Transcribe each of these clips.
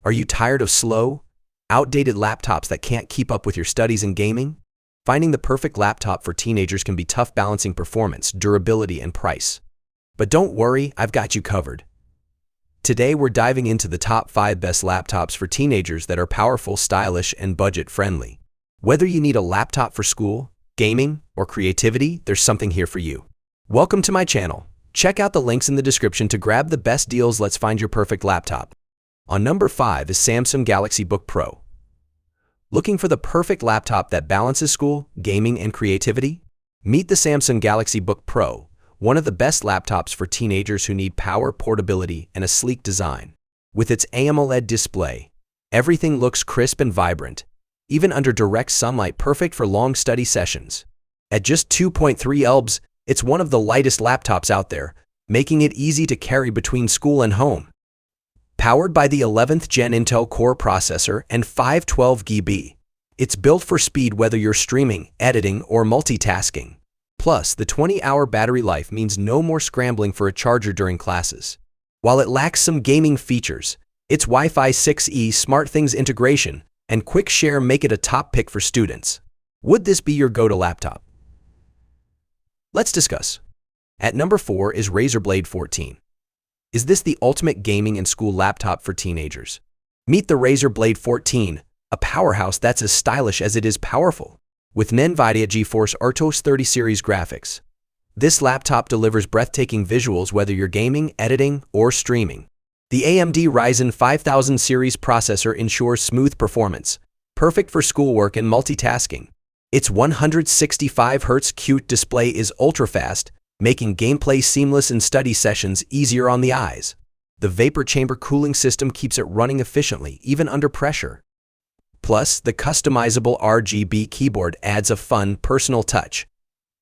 Are you tired of slow, outdated laptops that can't keep up with your studies and gaming? Finding the perfect laptop for teenagers can be tough, balancing performance, durability, and price. But don't worry, I've got you covered. Today we're diving into the top 5 best laptops for teenagers that are powerful, stylish, and budget-friendly. Whether you need a laptop for school, gaming, or creativity, there's something here for you. Welcome to my channel. Check out the links in the description to grab the best deals. Let's find your perfect laptop. On number 5 is Samsung Galaxy Book Pro. Looking for the perfect laptop that balances school, gaming, and creativity? Meet the Samsung Galaxy Book Pro, one of the best laptops for teenagers who need power, portability, and a sleek design. With its AMOLED display, everything looks crisp and vibrant, even under direct sunlight, perfect for long study sessions. At just 2.3 lbs, it's one of the lightest laptops out there, making it easy to carry between school and home. Powered by the 11th Gen Intel Core processor and 512GB, it's built for speed whether you're streaming, editing, or multitasking. Plus, the 20-hour battery life means no more scrambling for a charger during classes. While it lacks some gaming features, its Wi-Fi 6E SmartThings integration and quick share make it a top pick for students. Would this be your go-to laptop? Let's discuss. At number 4 is Razer Blade 14. Is this the ultimate gaming and school laptop for teenagers? Meet the Razer Blade 14, a powerhouse that's as stylish as it is powerful. With NVIDIA GeForce RTX 30 series graphics, this laptop delivers breathtaking visuals whether you're gaming, editing, or streaming. The AMD Ryzen 5000 series processor ensures smooth performance, perfect for schoolwork and multitasking. Its 165Hz QD display is ultra-fast, making gameplay seamless and study sessions easier on the eyes. The vapor chamber cooling system keeps it running efficiently, even under pressure. Plus, the customizable RGB keyboard adds a fun, personal touch.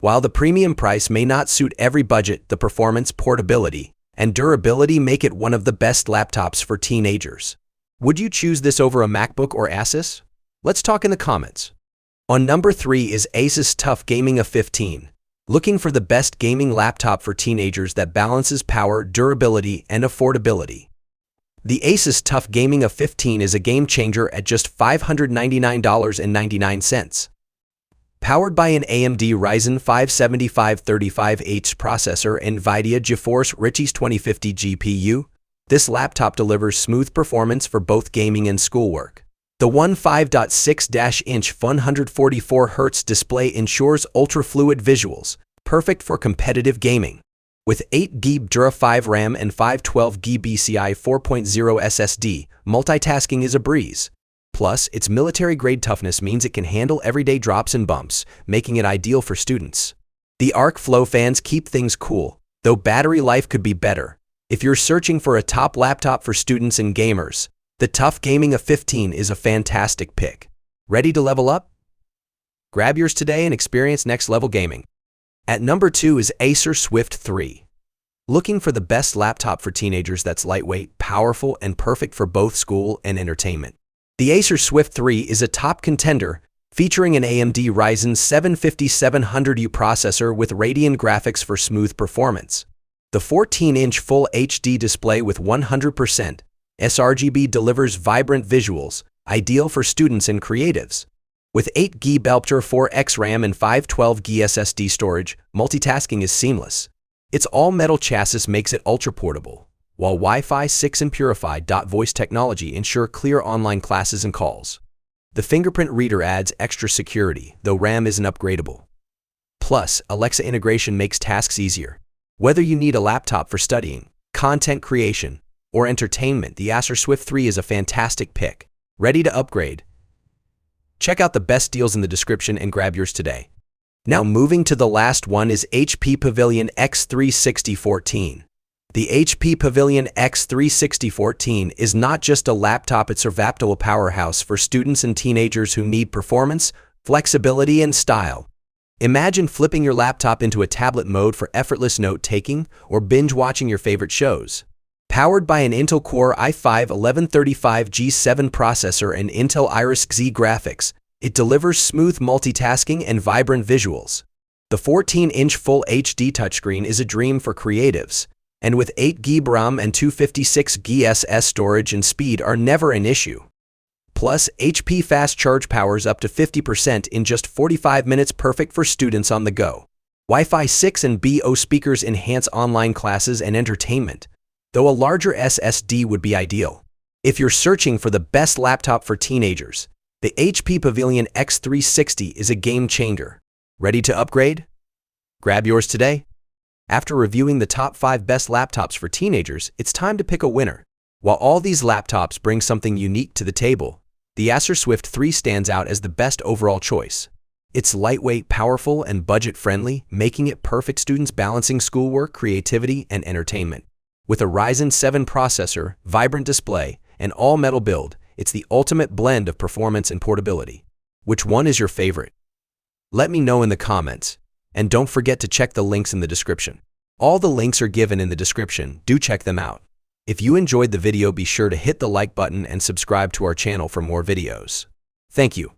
While the premium price may not suit every budget, the performance, portability, and durability make it one of the best laptops for teenagers. Would you choose this over a MacBook or ASUS? Let's talk in the comments. On number 3 is ASUS TUF Gaming A15. Looking for the best gaming laptop for teenagers that balances power, durability, and affordability? The ASUS TUF Gaming A15 is a game changer at just $599.99. Powered by an AMD Ryzen 5 7535H processor and NVIDIA GeForce RTX 2050 GPU, this laptop delivers smooth performance for both gaming and schoolwork. The 15.6-inch 144Hz display ensures ultra-fluid visuals, perfect for competitive gaming. With 8GB DDR5 RAM and 512GB PCIe 4.0 SSD, multitasking is a breeze. Plus, its military-grade toughness means it can handle everyday drops and bumps, making it ideal for students. The arc flow fans keep things cool, though battery life could be better. If you're searching for a top laptop for students and gamers, the TUF Gaming A15 is a fantastic pick. Ready to level up? Grab yours today and experience next-level gaming. At number 2 is Acer Swift 3. Looking for the best laptop for teenagers that's lightweight, powerful, and perfect for both school and entertainment? The Acer Swift 3 is a top contender, featuring an AMD Ryzen 5700U processor with Radeon graphics for smooth performance. The 14-inch Full HD display with 100% sRGB delivers vibrant visuals, ideal for students and creatives. With 8GB LPDDR4X RAM and 512GB SSD storage, multitasking is seamless. Its all-metal chassis makes it ultra-portable, while Wi-Fi 6 and purified voice technology ensure clear online classes and calls. The fingerprint reader adds extra security, though RAM isn't upgradable. Plus, Alexa integration makes tasks easier. Whether you need a laptop for studying, content creation, or entertainment, the Acer Swift 3 is a fantastic pick. Ready to upgrade? Check out the best deals in the description and grab yours today. Now moving to the last one is HP Pavilion X360 14. The HP Pavilion X360 14 is not just a laptop, it's a veritable powerhouse for students and teenagers who need performance, flexibility, and style. Imagine flipping your laptop into a tablet mode for effortless note-taking or binge-watching your favorite shows. Powered by an Intel Core i5-1135G7 processor and Intel Iris Xe graphics, it delivers smooth multitasking and vibrant visuals. The 14-inch Full HD touchscreen is a dream for creatives, And with 8GB RAM and 256GB SS storage and speed are never an issue. Plus, HP fast charge powers up to 50% in just 45 minutes, perfect for students on the go. Wi-Fi 6 and BO speakers enhance online classes and entertainment, though a larger SSD would be ideal. If you're searching for the best laptop for teenagers, the HP Pavilion X360 is a game changer. Ready to upgrade? Grab yours today. After reviewing the top 5 best laptops for teenagers, it's time to pick a winner. While all these laptops bring something unique to the table, the Acer Swift 3 stands out as the best overall choice. It's lightweight, powerful, and budget-friendly, making it perfect students balancing schoolwork, creativity, and entertainment. With a Ryzen 7 processor, vibrant display, and all-metal build, it's the ultimate blend of performance and portability. Which one is your favorite? Let me know in the comments, and don't forget to check the links in the description. All the links are given in the description, do check them out. If you enjoyed the video, be sure to hit the like button and subscribe to our channel for more videos. Thank you.